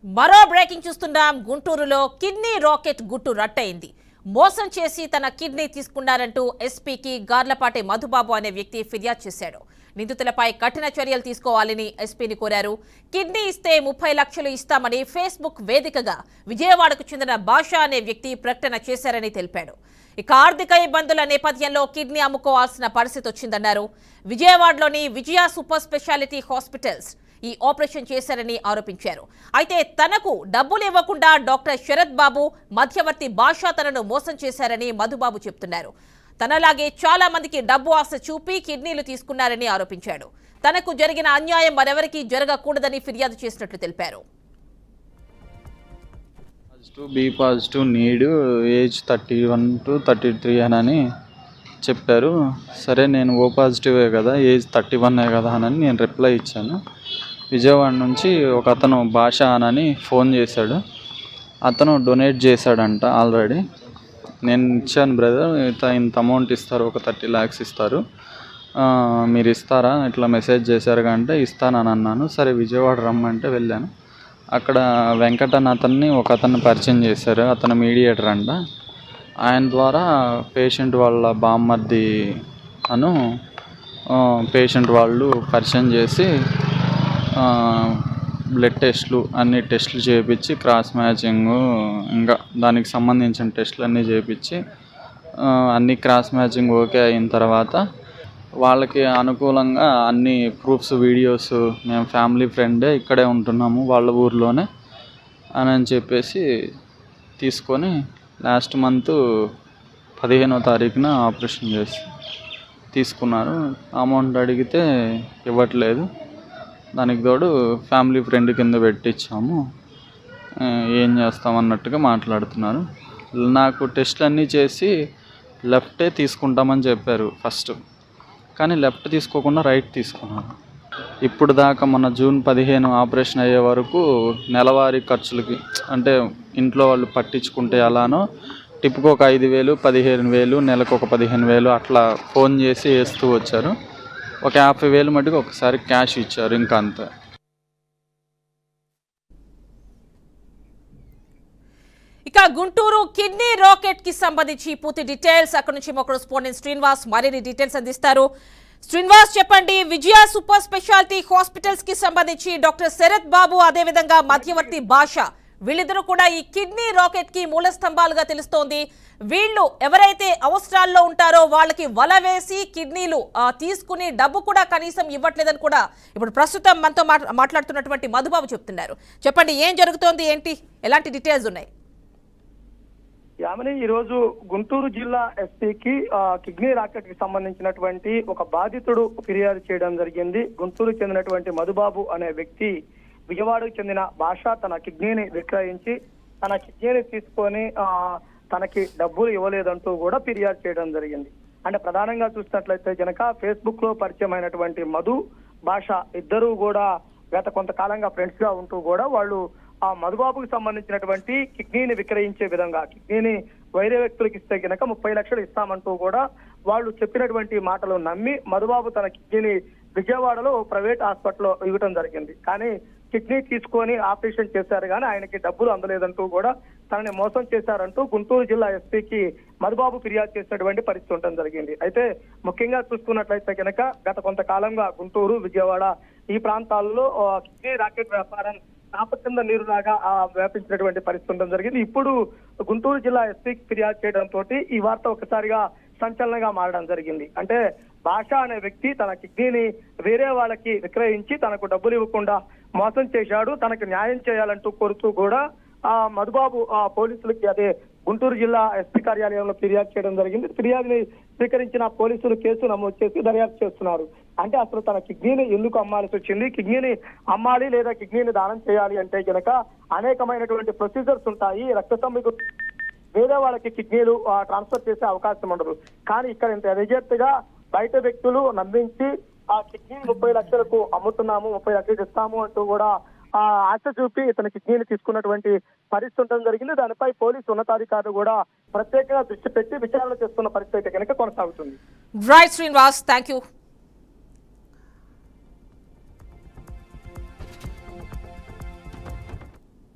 మరో బ్రేకింగ్ చూస్తున్నాం. గుంటూరులో కిడ్నీ రాకెట్ గుట్టు రట్టయింది. మోసం చేసి తన కిడ్నీ తీసుకున్నారంటూ ఎస్పీకి గార్లపాటి మధుబాబు అనే వ్యక్తి ఫిర్యాదు చేశాడు. నిందితులపై కఠిన చర్యలు తీసుకోవాలని ఎస్పీని కోరారు. కిడ్నీ ఇస్తే 30 లక్షలు ఇస్తామని ఫేస్బుక్ వేదికగా విజయవాడకు చెందిన భాషా అనే వ్యక్తి ప్రకటన చేశారని తెలిపాడు. ఇక ఆర్థిక ఇబ్బందుల నేపథ్యంలో కిడ్నీ అమ్ముకోవాల్సిన పరిస్థితి వచ్చిందన్నారు. విజయవాడలోని విజయ సూపర్ స్పెషాలిటీ హాస్పిటల్స్ ఈ ఆపరేషన్ చేశారని ఆరోపించారు. అయితే తనకు డబ్బులు ఇవ్వకుండా డాక్టర్ శరత్ బాబు మధ్యవర్తి భాషా తనను మోసం చేశారని మధుబాబు చెప్తున్నారు. తనలాగే చాలా మందికి డబ్బు ఆశ చూపి కిడ్నీలు తీసుకున్నారని ఆరోపించాడు. తనకు జరిగిన అన్యాయం మరెవరికీ జరగకూడదని ఫిర్యాదు చేసినట్లు తెలిపారు. B positive need age 31 to 33 అని చెప్పారు. సరే నేను ఓ పాజిటివే కదా, ఏజ్ 31 కదా అని నేను రిప్లై ఇచ్చాను. విజయవాడ నుంచి ఒక అతను భాష అని ఫోన్ చేశాడు. అతను డొనేట్ చేశాడంట ఆల్రెడీ. నేను ఇచ్చాను బ్రదర్, ఇంత అమౌంట్ ఇస్తారు, ఒక 30 lakhs ఇస్తారు, మీరు ఇస్తారా, ఇట్లా మెసేజ్ చేశారు అంటే ఇస్తానని అన్నాను. సరే విజయవాడ రమ్మంటే వెళ్ళాను. అక్కడ వెంకటన్ అతన్ని ఒక అతన్ని పరిచయం చేశారు. అతను మీడియేటర్ అంట. ఆయన ద్వారా పేషెంట్ వాళ్ళ బామ్మర్ది అను పేషెంట్ వాళ్ళు పరిచయం చేసి బ్లడ్ టెస్ట్లు అన్ని టెస్టులు చేయించి క్రాస్ మ్యాచింగ్ ఇంకా దానికి సంబంధించిన టెస్టులు అన్నీ చేయించి అన్ని క్రాస్ మ్యాచింగ్ ఓకే అయిన తర్వాత వాళ్ళకి అనుకూలంగా అన్ని ప్రూఫ్స్ వీడియోస్ మేము ఫ్యామిలీ ఫ్రెండే ఇక్కడే ఉంటున్నాము వాళ్ళ ఊర్లోనే అని చెప్పేసి తీసుకొని లాస్ట్ మంత్ 15వ తారీఖున ఆపరేషన్ చేసి తీసుకున్నారు. అమౌంట్ అడిగితే ఇవ్వట్లేదు. దానికి తోడు ఫ్యామిలీ ఫ్రెండ్ కింద పెట్టించాము, ఏం చేస్తామన్నట్టుగా మాట్లాడుతున్నారు. నాకు టెస్ట్లు అన్నీ చేసి లెఫ్టే తీసుకుంటామని చెప్పారు ఫస్ట్, కానీ లెఫ్ట్ తీసుకోకుండా రైట్ తీసుకున్నారు. ఇప్పుడు దాకా మన జూన్ 15 ఆపరేషన్ అయ్యే వరకు నెలవారీ ఖర్చులకి అంటే ఇంట్లో వాళ్ళు పట్టించుకుంటే అలానో టిప్కి ఒక 5,000, 15,000, నెలకు ఒక 15,000 అట్లా ఫోన్ చేసి వేస్తూ వచ్చారు. ఒక 50,000 మటుకు ఒకసారి క్యాష్ ఇచ్చారు, ఇంకా అంతే. ఇక గుంటూరు కిడ్నీ రాకెట్ కి సంబంధించి పూర్తి డీటెయిల్స్ అక్కడ నుంచి మా కరెస్పాండెంట్ శ్రీనివాస్ మరిన్ని డీటెయిల్స్ అందిస్తారు. శ్రీనివాస్ చెప్పండి, విజయ సూపర్ స్పెషాలిటీ హాస్పిటల్స్ కి సంబంధించి డాక్టర్ శరత్ బాబు అదేవిధంగా మధ్యవర్తి భాష వీళ్ళిద్దరూ కూడా ఈ కిడ్నీ రాకెట్ కి మూల స్తంభాలుగా తెలుస్తోంది. వీళ్ళు ఎవరైతే అవసరాల్లో ఉంటారో వాళ్ళకి వల వేసి కిడ్నీలు తీసుకుని డబ్బు కూడా కనీసం ఇవ్వట్లేదని కూడా ఇప్పుడు ప్రస్తుతం మనతో మాట్లాడుతున్నటువంటి మధుబాబు చెప్తున్నారు. చెప్పండి, ఏం జరుగుతోంది, ఏంటి, ఎలాంటి డీటెయిల్స్ ఉన్నాయి? యామిని, ఈ రోజు గుంటూరు జిల్లా ఎస్పీకి కిడ్నీ రాకెట్ కి సంబంధించినటువంటి ఒక బాధితుడు ఫిర్యాదు చేయడం జరిగింది. గుంటూరు చెందినటువంటి మధుబాబు అనే వ్యక్తి విజయవాడకు చెందిన భాష తన కిడ్నీని విక్రయించి తన కిడ్నీని తీసుకొని తనకి డబ్బులు ఇవ్వలేదంటూ కూడా ఫిర్యాదు చేయడం జరిగింది. అంటే ప్రధానంగా చూసినట్లయితే కనుక ఫేస్బుక్ లో పరిచయం అయినటువంటి మధు భాష ఇద్దరు కూడా గత కొంతకాలంగా ఫ్రెండ్స్ గా ఉంటూ కూడా వాళ్ళు ఆ మధుబాబుకి సంబంధించినటువంటి కిడ్నీని విక్రయించే విధంగా కిడ్నీని వేరే వ్యక్తులకు ఇస్తే కనుక 30 లక్షలు ఇస్తామంటూ కూడా వాళ్ళు చెప్పినటువంటి మాటలు నమ్మి మధుబాబు తన కిడ్నీని విజయవాడలో ప్రైవేట్ హాస్పిటల్లో ఇవ్వడం జరిగింది. కానీ కిడ్నీ తీసుకొని ఆపరేషన్ చేశారు కానీ ఆయనకి డబ్బులు అందలేదంటూ కూడా తనని మోసం చేశారంటూ గుంటూరు జిల్లా ఎస్పీకి మధుబాబు ఫిర్యాదు చేసినటువంటి పరిస్థితి ఉండడం జరిగింది. అయితే ముఖ్యంగా చూసుకున్నట్లయితే కనుక గత కొంతకాలంగా గుంటూరు, విజయవాడ ఈ ప్రాంతాల్లో కిడ్నీ రాకెట్ వ్యాపారం నాప కింద నీరులాగా వ్యాపించినటువంటి పరిస్థితి ఉండడం జరిగింది. ఇప్పుడు గుంటూరు జిల్లా ఎస్పీకి ఫిర్యాదు చేయడంతో ఈ వార్త ఒకసారిగా సంచలనంగా మారడం జరిగింది. అంటే భాష అనే వ్యక్తి తన కిడ్నీని వేరే వాళ్ళకి విక్రయించి తనకు డబ్బులు ఇవ్వకుండా మోసం చేశాడు, తనకు న్యాయం చేయాలంటూ కోరుతూ కూడా మధుబాబు పోలీసులకి అదే గుంటూరు జిల్లా ఎస్పీ కార్యాలయంలో ఫిర్యాదు చేయడం జరిగింది. ఫిర్యాదుని స్వీకరించిన పోలీసులు కేసు నమోదు చేసి దర్యాప్తు చేస్తున్నారు. అంటే అసలు తన కిడ్నీని ఎందుకు అమ్మాల్సి వచ్చింది, కిడ్నీని అమ్మాలి లేదా కిడ్నీని దానం చేయాలి అంటే కనుక అనేకమైనటువంటి ప్రొసీజర్స్ ఉంటాయి. రక్త సంబంధ వేరే వాళ్ళకి కిడ్నీలు ట్రాన్స్ఫర్ చేసే అవకాశం ఉండదు. కానీ ఇక్కడ ఇంత రిజెక్ట్గా బయట వ్యక్తులు నమ్మించి ఆ కిడ్నీ 30 లక్షలకు అమ్ముతున్నాము, 30 లక్షలకు ఇస్తాము అంటూ కూడా ఆశ చూపి ఇతని కిడ్నీని తీసుకున్నటువంటి పరిస్థితి ఉండడం జరిగింది. దానిపై పోలీసు ఉన్నతాధికారులు కూడా ప్రత్యేకంగా దృష్టి పెట్టి విచారణ చేస్తున్న పరిస్థితి కనుక కొనసాగుతుంది. Right Srinivas, thank you.